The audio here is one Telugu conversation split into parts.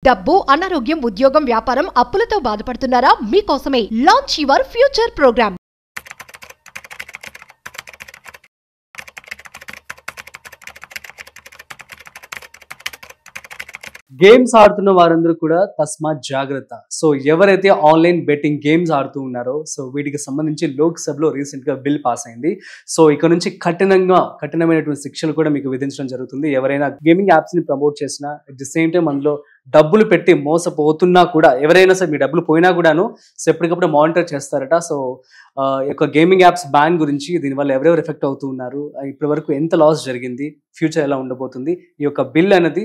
డబ్బు, అనారోగ్యం, ఉద్యోగం, వ్యాపారం, అప్పులతో బాధపడుతున్నారా? మీకోసమే launch your future programme. Games ఆడుతున్న వారందరూ కూడా తస్మాత్ జాగ్రత్త. సో ఎవరైతే ఆన్లైన్ బెట్టింగ్ గేమ్స్ ఆడుతూ ఉన్నారో సో వీటికి సంబంధించి లోక్సభలో రీసెంట్ గా బిల్ పాస్ అయింది. సో ఇక నుంచి కఠినమైనటువంటి శిక్షలు కూడా మీకు విధించడం జరుగుతుంది. ఎవరైనా గేమింగ్ యాప్స్ ని ప్రమోట్ చేసినా అట్ ది సేమ్ టైం అందులో డబ్బులు పెట్టి మోసపోతున్నా కూడా, ఎవరైనా సరే మీ డబ్బులు పోయినా కూడాను సో ఎప్పటికప్పుడు మానిటర్ చేస్తారట. సో ఈ యొక్క గేమింగ్ యాప్స్ బ్యాన్ గురించి, దీనివల్ల ఎవరెవరు ఎఫెక్ట్ అవుతూ ఉన్నారు, ఇప్పటి వరకు ఎంత లాస్ జరిగింది, ఫ్యూచర్ ఎలా ఉండబోతుంది, ఈ యొక్క బిల్ అనేది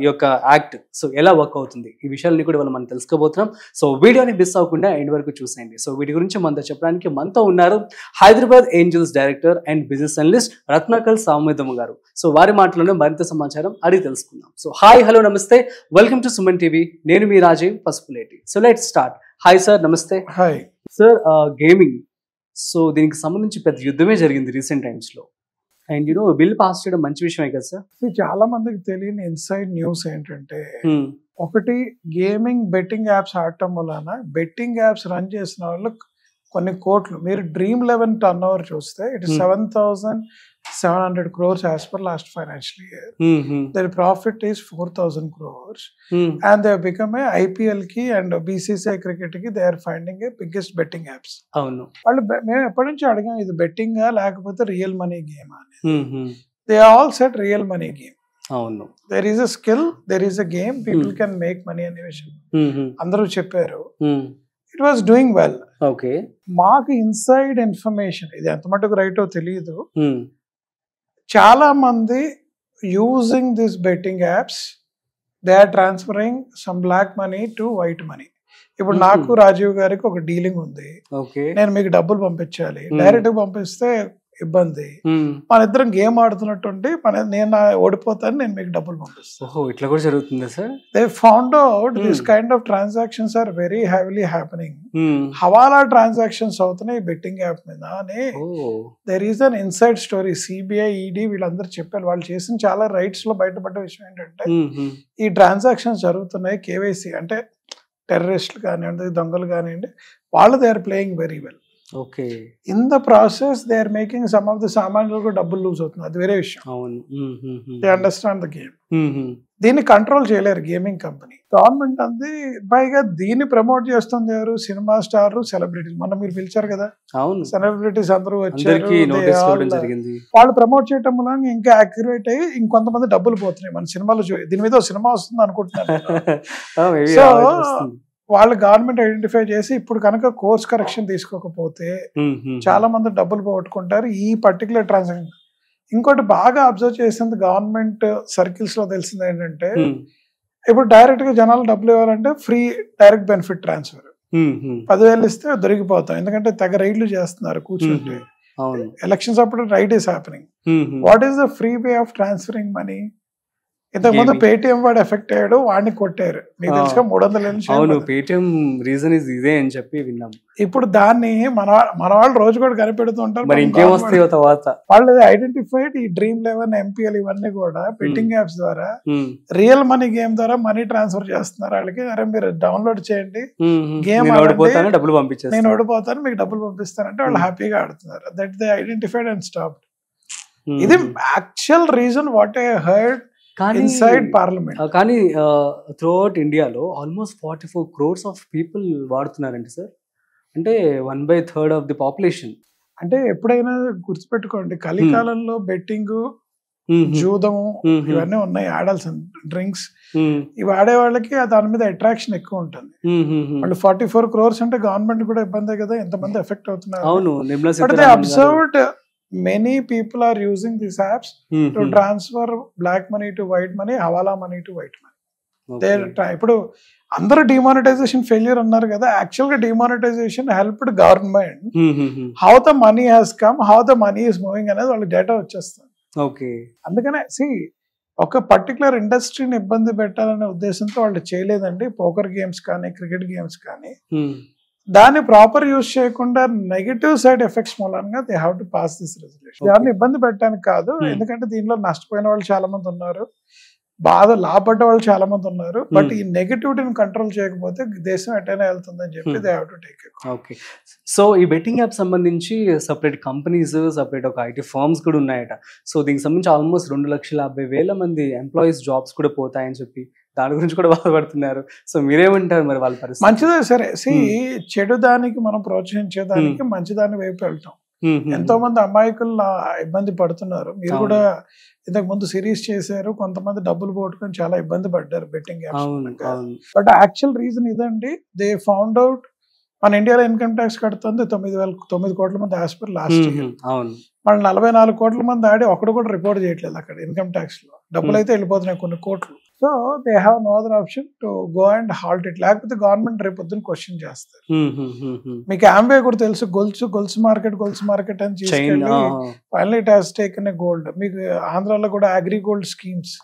ఈ యొక్క యాక్ట్ సో ఎలా వర్క్ అవుతుంది, ఈ విషయాలని కూడా మనం తెలుసుకోబోతున్నాం. సో వీడియోని మిస్ అవ్వకుండా ఎండ్ వరకు చూసేయండి. సో వీటి గురించి మనతో చెప్పడానికి మనతో ఉన్నారు Hyderabad angels director and business analyst Ratnakar Samavedam గారు. సో వారి మాటలోనే మరింత సమాచారం అడిగి తెలుసుకుందాం. So hi, hello, namaste, welcome to Suman TV. నేను మీ Rajeev Pasupuleti. So let's start. Hi sir, namaste. Hi sir, gaming so దీనికి సంబంధించి పెద్ద యుద్ధమే జరిగింది రీసెంట్ టైమ్స్ లో. అండ్ బిల్ పాస్ చేయడం మంచి విషయమే కదా సార్? చాలా మందికి తెలియని ఇన్సైడ్ న్యూస్ ఏంటంటే, ఒకటి గేమింగ్ బెట్టింగ్ యాప్స్ ఆడటం వలన బెట్టింగ్ యాప్స్ రన్ చేసిన వాళ్ళు కొన్ని కోట్లు, మీరు డ్రీమ్ 11 టర్న్ ఓవర్ చూస్తే it 7,700 crores as per last financial year. Their profit is 4,000 crores and they have become a IPL ki and BCCI cricket ki they are finding a biggest betting apps. అవును, వాళ్ళు మేము ఎప్పటి నుంచి అడిగాం ఇది బెట్టింగ్ లేకపోతే రియల్ మనీ గేమ్ అని. They all said real money game. అవును, there is a skill, there is a game, people can make money అనే విషయం అందరూ చెప్పారు. It was doing well. Okay, మాకు ఇన్సైడ్ ఇన్ఫర్మేషన్ ఇది ఎంత మటుకు రైటో తెలియదు. చాలా మంది using this betting apps they are transferring some black money to white money. ఇప్పుడు నాకు రాజీవ్ గారికి ఒక డీలింగ్ ఉంది, నేను మీకు డబ్బులు పంపించాలి, డైరెక్ట్ పంపిస్తే ఇబ్బంది, మన ఇద్దరం గేమ్ ఆడుతున్నట్టుండి నేను ఓడిపోతాను, నేను మీకు డబ్బులు పంపిస్తాను. ఇట్లా కూడా జరుగుతుంది sir. They found out this kind of transactions are very heavily happening. Hawala transactions అవుతున్నాయి బెట్టింగ్ యాప్ మీద అని there is an inside story. CBI, ED వీళ్ళందరూ చెప్పారు. వాళ్ళు చేసిన చాలా రైట్స్ లో బయటపడ్డ విషయం ఏంటంటే, ఈ ట్రాన్సాక్షన్స్ జరుగుతున్నాయి, కేవైసీ అంటే టెర్రరిస్టులు కానివ్వండి, దొంగలు కానివ్వండి, వాళ్ళు they are playing very well. Okay, in the process they are making some of the సామాన్యులకు డబ్బులు లూజ్ అవుతుంది, అది వేరే విషయం. They understand the game. దీన్ని కంట్రోల్ చేయలేరు గేమింగ్ కంపెనీ. గవర్నమెంట్ అంది పైగా దీన్ని ప్రమోట్ చేస్తుంది ఎవరు? సినిమా స్టార్, సెలబ్రిటీలు. మనం మీరు పిలిచారు కదా, సెలబ్రిటీస్ అందరూ వచ్చారు, వాళ్ళు ప్రమోట్ చేయటం వల్ల ఇంకా యాక్యురేట్ అయ్యి ఇంకొంతమంది డబ్బులు పోతున్నాయి. మన సినిమాలో దీని మీద సినిమా వస్తుంది అనుకుంటున్నాను. సో వాళ్ళు గవర్నమెంట్ ఐడెంటిఫై చేసి ఇప్పుడు కనుక కోర్స్ కరెక్షన్ తీసుకోకపోతే చాలా మంది డబ్బులు పోగొట్టుకుంటారు ఈ పర్టికులర్ ట్రాన్సాక్షన్. ఇంకోటి బాగా అబ్జర్వ్ చేసింది గవర్నమెంట్ సర్కిల్స్ లో తెలిసింది ఏంటంటే, ఇప్పుడు డైరెక్ట్ గా జనాలు డబ్బులు ఇవ్వాలంటే ఫ్రీ డైరెక్ట్ బెనిఫిట్ ట్రాన్స్ఫర్ 10,000 ఇస్తే దొరికిపోతాం, ఎందుకంటే తెగ రైడ్లు చేస్తున్నారు కూర్చుంటే. ఎలక్షన్స్ అప్పుడు raid is happening. What is the free way of transferring money? ఇంతకుముందు పేటిఎం వాడు ఎఫెక్ట్ అయ్యాడు, వాడిని కొట్టారు, మీకు తెలుసుగా 300 పేటిఎం రీజన్ ఇదే అని చెప్పి విన్నాం. ఇప్పుడు దాన్ని మన వాళ్ళు రోజు కూడా కనిపెడుతూ ఉంటారు. వాళ్ళు ఐడెంటిఫైడ్ ఈ డ్రీమ్ 11 ఎంపీఎల్ ఇవన్నీ కూడా బెట్టింగ్ యాప్స్ ద్వారా రియల్ మనీ గేమ్ ద్వారా మనీ ట్రాన్స్ఫర్ చేస్తున్నారు వాళ్ళకి. అరే మీరు డౌన్లోడ్ చేయండి, గేమ్ నేను ఓడిపోతాను, మీకు డబ్బులు పంపిస్తానంటే వాళ్ళు హ్యాపీగా ఆడుతున్నారు. That they identified and stopped. ఇది actual reason what I heard inside parliament. కానీ త్రూఅవుట్ ఇండియాలో ఆల్మోస్ట్ 44 crores ఆఫ్ పీపుల్ వాడుతున్నారండి సార్. అంటే 1/3 ఆఫ్ ది పాపులేషన్. అంటే ఎప్పుడైనా గుర్తుపెట్టుకోండి, కలికాలంలో బెట్టింగ్, జూదము ఇవన్నీ ఉన్నాయి, ఆడాల్సిన డ్రింక్స్ ఇవి ఆడే వాళ్ళకి దాని మీద అట్రాక్షన్ ఎక్కువ ఉంటుంది. వాళ్ళు 44 crores అంటే గవర్నమెంట్ కూడా ఇబ్బందే కదా, ఎంతమంది ఎఫెక్ట్ అవుతున్నారు. Observed many people are using these apps to transfer black money to white money, hawala money to white money. ఇప్పుడు అందరూ డిమానిటైజేషన్ ఫెయిల్యూర్ అన్నారు కదా, యాక్చువల్ గా demonetisation helped government. How the money has come, how the money is moving అనేది వాళ్ళకి డేటా వచ్చేస్తుంది. అందుకనే ఒక పర్టికులర్ ఇండస్ట్రీని ఇబ్బంది పెట్టాలనే ఉద్దేశంతో వాళ్ళు చేయలేదండి. పోకర్ గేమ్స్ కానీ, క్రికెట్ గేమ్స్ కానీ దాన్ని ప్రాపర్ యూజ్ చేయకుండా నెగటివ్ సైడ్ ఎఫెక్ట్స్ మూలంగా they have to pass this resolution. దాన్ని ఇబ్బంది పెట్టడానికి కాదు, ఎందుకంటే దీనిలో నష్టపోయిన వాళ్ళు చాలా మంది ఉన్నారు. బాగా లాభపడ్డ వాళ్ళు చాలా మంది ఉన్నారు. బట్ ఈ నెగటివిటీని కంట్రోల్ చేయకపోతే దేశం ఎటైనా వెళ్తుందని చెప్పి they have to take it. Okay. So ఈ బెట్టింగ్ యాప్ సంబంధించి సపరేట్ కంపెనీస్, సపరేట్ ఒక ఐటీ ఫర్మ్స్ కూడా ఉన్నాయట. సో దీనికి సంబంధించి ఆల్మోస్ట్ 2,50,000 మంది ఎంప్లాయీస్ జాబ్స్ కూడా పోతాయని చెప్పి దాని గురించి కూడా బాధపడుతున్నారు. సో మీరేమంటారు మరి వాళ్ళ పరిస్థితి? మంచిదే సరే. చెడు దానికి మనం ప్రోత్సహించేదానికి మంచి దాని వైపు వెళ్తాం. ఎంతో మంది అమాయకులు ఇబ్బంది పడుతున్నారు. మీరు కూడా ఇంతకు ముందు సిరీస్ చేశారు, కొంతమంది డబ్బులు పోగొట్టుకొని చాలా ఇబ్బంది పడ్డారు betting apps. But actual reason ఇదండి, దే ఫౌండ్ అవుట్ మన ఇండియాలో ఇన్కమ్ ట్యాక్స్ కడుతుంది 9 కోట్ల మంది యాజ్ పర్ లాస్ట్ ఇయర్. మన 44 కోట్ల మంది ఆడి ఒకటి కూడా రిపోర్ట్ చేయట్లేదు అక్కడ ఇన్కమ్ ట్యాక్స్ లో. డబ్బులు అయితే వెళ్ళిపోతున్నాయి కొన్ని కోట్లు. So they have no other option to go and halt it. లేకపోతే గవర్నమెంట్ రేపు పొద్దున్న క్వశ్చన్ చేస్తారు. మీకు ఆంబే కూడా తెలుసు, గొలుసు మార్కెట్ అని తీసుకెళ్ళి final it has taken a gold. మీకు ఆంధ్రాలో కూడా అగ్రి గోల్డ్ స్కీమ్స్.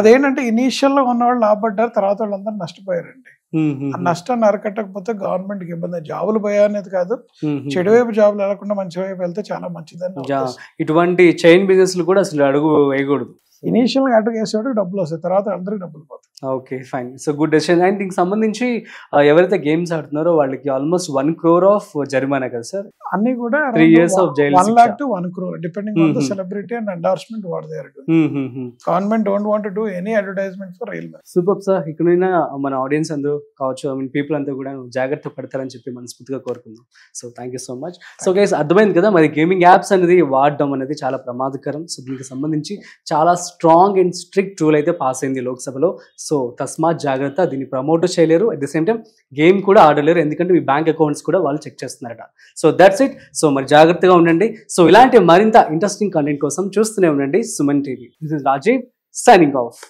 అదేంటంటే ఇనీషియల్ లో ఉన్న వాళ్ళు లాభపడ్డారు, తర్వాత వాళ్ళందరూ నష్టపోయారండి. ఆ నష్టాన్ని అరకట్టకపోతే గవర్నమెంట్ కి ఇబ్బంది. జాబులు పోయా అనేది కాదు, చెడు వైపు జాబులు వెళ్ళకుండా మంచి వైపు వెళ్తే చాలా మంచిదని. ఇటువంటి చైన్ బిజినెస్ కూడా అసలు అడుగు వేయకూడదు. ఇనీషియల్ గా అడుగు వేసేవాడు డబ్బులు వస్తాయి, తర్వాత అందరికి డబ్బులు పోతాయి. Okay fine. So good decision. And దీనికి సంబంధించి ఎవరైతే గేమ్స్ ఆడుతున్నారో వాళ్ళకి ఆల్మోస్ట్ 1 crore ఆఫ్ జరిమానా కదా సార్? అన్ని కూడా 3 years of jail, 1 lakh to 1 crore depending on the celebrity and endorsement what they are doing. Government don't want to do any advertisement for real man. Super sir. ఇక్కడైనా మన ఆడియన్స్ అందరూ కావచ్చు, ఐ మీన్ పీపుల్ అంతా కూడా జాగ్రత్త పడతారని చెప్పి మనస్ఫూర్తిగా కోరుకుందాం. So thank you so much. So guys అర్థమైంది కదా, మరి గేమింగ్ యాప్స్ అనేది వాడడం అనేది చాలా ప్రమాదకరం. సో దీనికి సంబంధించి చాలా స్ట్రాంగ్ అండ్ స్ట్రిక్ట్ రూల్ అయితే పాస్ అయింది లోక్సభలో. సో తస్మాత్ జాగ్రత్త. దీన్ని ప్రమోట్ చేయలేరు, at the same time game కూడా ఆడలేరు, ఎందుకంటే మీ బ్యాంక్ అకౌంట్స్ కూడా వాళ్ళు చెక్ చేస్తున్నారట. So that's it. సో మరి జాగ్రత్తగా ఉండండి. సో ఇలాంటి మరింత ఇంట్రెస్టింగ్ కంటెంట్ కోసం చూస్తూనే ఉండండి Suman TV. This is Rajiv signing of.